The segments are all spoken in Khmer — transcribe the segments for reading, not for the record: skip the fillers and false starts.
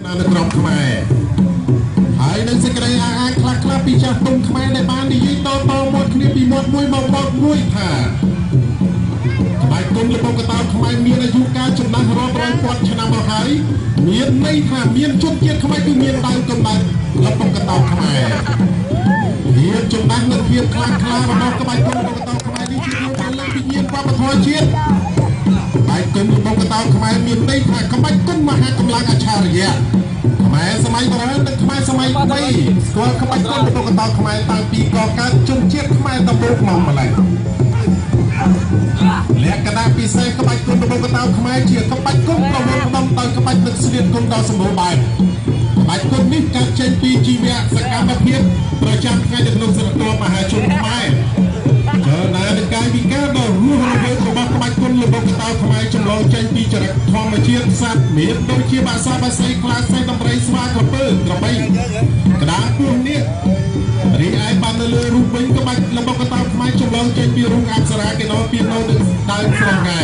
នៅក្រុមខ្មែរហើយនឹងសេចក្តីអាងខ្លះពីចាស់ទុំខ្មែរដែលបាននិយាយតមាត់គ្នាពីមាត់មួយមកមាត់មួយថាក្បាច់គុំលំកតោខ្មែរមានអាយុកាលចំណាស់រាប់រយពាន់ឆ្នាំមកហើយមានន័យថាមានជនជាតិខ្មែរគឺមានដើមកំណើតលំកតោខ្មែរមានចំណាស់នៅភាពខ្លាំងក្លារបស់ក្បាច់គុំលំកតោខ្មែរនេះជាការលើកពីញាណវប្បធម៌ជាតិក្បាច់គុំលំកតោខ្មែរមានន័យថាក្បាច់គុំមហាកម្លាំងអច្ឆរិយៈខ្មែរសម័យបុរាណនិងខ្មែរសម័យថ្មីស្គាល់ក្បាច់គុំលំកតោខ្មែរតាំងពីកកើតជនជាតិខ្មែរដំបូងមកម្ល៉េះលក្ខណៈពិសេសក្បាច់គុំលំកតោខ្មែរជាក្បាច់គុំប្រមូលផ្ដុំដោយក្បាច់ទឹកស្លៀកគុំដ៏សម្បូរបែបក្បាច់គុំនេះកើតចេញពីជីវៈសកម្មភាពប្រចាំថ្ងៃនៅក្នុងស្រទាប់មហាជនខ្មែរចូលណានឹងកាយវិការដ៏រស់រវើករបស់ក្បាច់គុំលំកតោខ្មែរចម្លងចេញពីចរិតធម្មជាតិសត្វមានដូចជាបក្សាបក្សីខ្លាសេះដំរីស្វាក្រពើក្របីក្តារពស់នេះរីឯបាននៅលើរូបវិញក្បាច់លំកតោខ្មែរចម្លងចេញពីរូបអប្សរាគេដល់ពីនៅនឹងដើមស្រងែ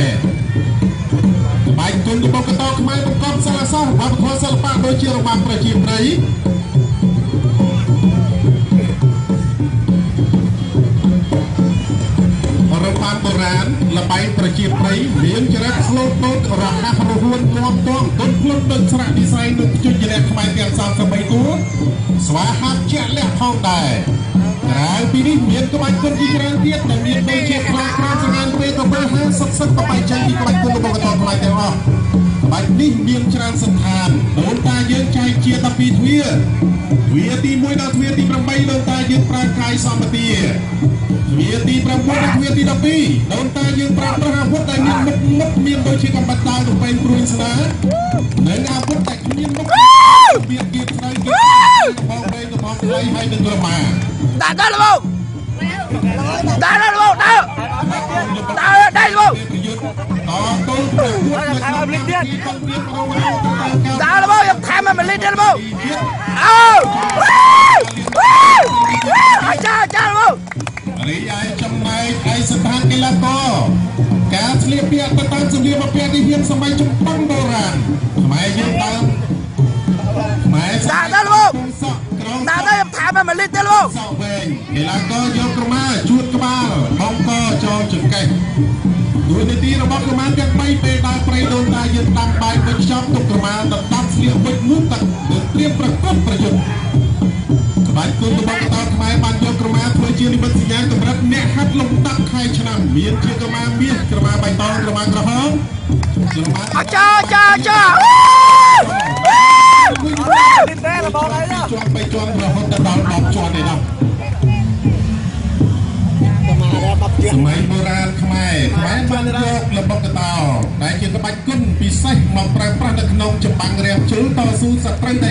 ក្បាច់គុំលំកតោខ្មែរបង្កប់សិល្បៈវប្បធម៌សិល្បៈដូចជារបាំប្រជាប្រិយរបាំបុរាណល្បែងប្រជាប្រិយមានចរិតស្លូតតូតរហ័សរហួនលាប់ទាំទន់ភ្លុនដូចស្រាក់និស័យនឹងជញ្ជាក់ខ្មែរទាំង33តួស្វាហាប់ជាក់លាក់ផងដែរក្រៅពីនេះមានក្បាច់គុំជាច្រើនទៀតដែលមានដូចជាខ្លាក្រានសងានពេលក៏បើ50បបាយចេញពីក្បាច់គុំរបស់កតោខ្មែរទាំងអស់ក្បាច់នេះមានច្រើនសន្តានដូនតាយើងចែកជា12ទ្វាទ្វាទី1ដល់ទ្វាទី8ដូនតាយើងប្រើកាយសម្បទាទ្វាទី9ដល់ទ្វាទី12ដូនតាយើងប្រើប្រាស់អាវុធដែលមានមុខមានដូចជាកំបិតដាវទៅពេញព្រួយស្នានិងអាវុធដែលគ្មានមុខពីគៀបស្រូវគៀបបងវែងរបស់ខ្លីហើយនឹងក្រមាដាក់លោកដាក់លោកដាក់ដាក់លោកតូនថែម1លីត្រទៀតដាក់លោកខ្ញុំថែម1លីត្រទៀតលោកចាលោករីឯចំណែកឯស្ថានកីឡាករការឆ្លៀតពាក់ទៅតាមសម្លៀកបំពាក់ទីហ៊ានសម័យចំប៉ុនបុរាណខ្មែរយើងដើមខ្មែរដាក់លោកដាក់ទៅថែម1លីត្រទៀតលោកសក់វែងកីឡាករយកក្រមាជួតក្បាលបងកចងចង្កេះଦୁଇនាទីរបស់ក្រមាទាំង3ពេលដើរព្រៃដូនតាយើងដាំបាយវិញខ្ចប់ទុកក្រមាដណ្ដប់ស្លៀកវិចនោះទឹកត្រៀមប្រកបប្រយុទ្ធក្បាច់គុំរបស់កតោខ្មែរបានយកក្រមាធ្វើជានិមិត្តសញ្ញាកម្រិតអ្នកហាត់លំដាប់ខែឆ្នាំមានជាក្រមាមាសក្រមាបៃតងក្រមាក្រហមក្រមាចាតែរបស់អីជាប់3ជាន់រហូតដល់10ជាន់ទេដល់សម័យបុរាណខ្មែរបានយកល្បុក្កតោដែលជាក្បាច់គុំពិសេសមកប្រើប្រាស់នៅក្នុងចម្បាំងរាំងជើងតស៊ូសត្រូវតែ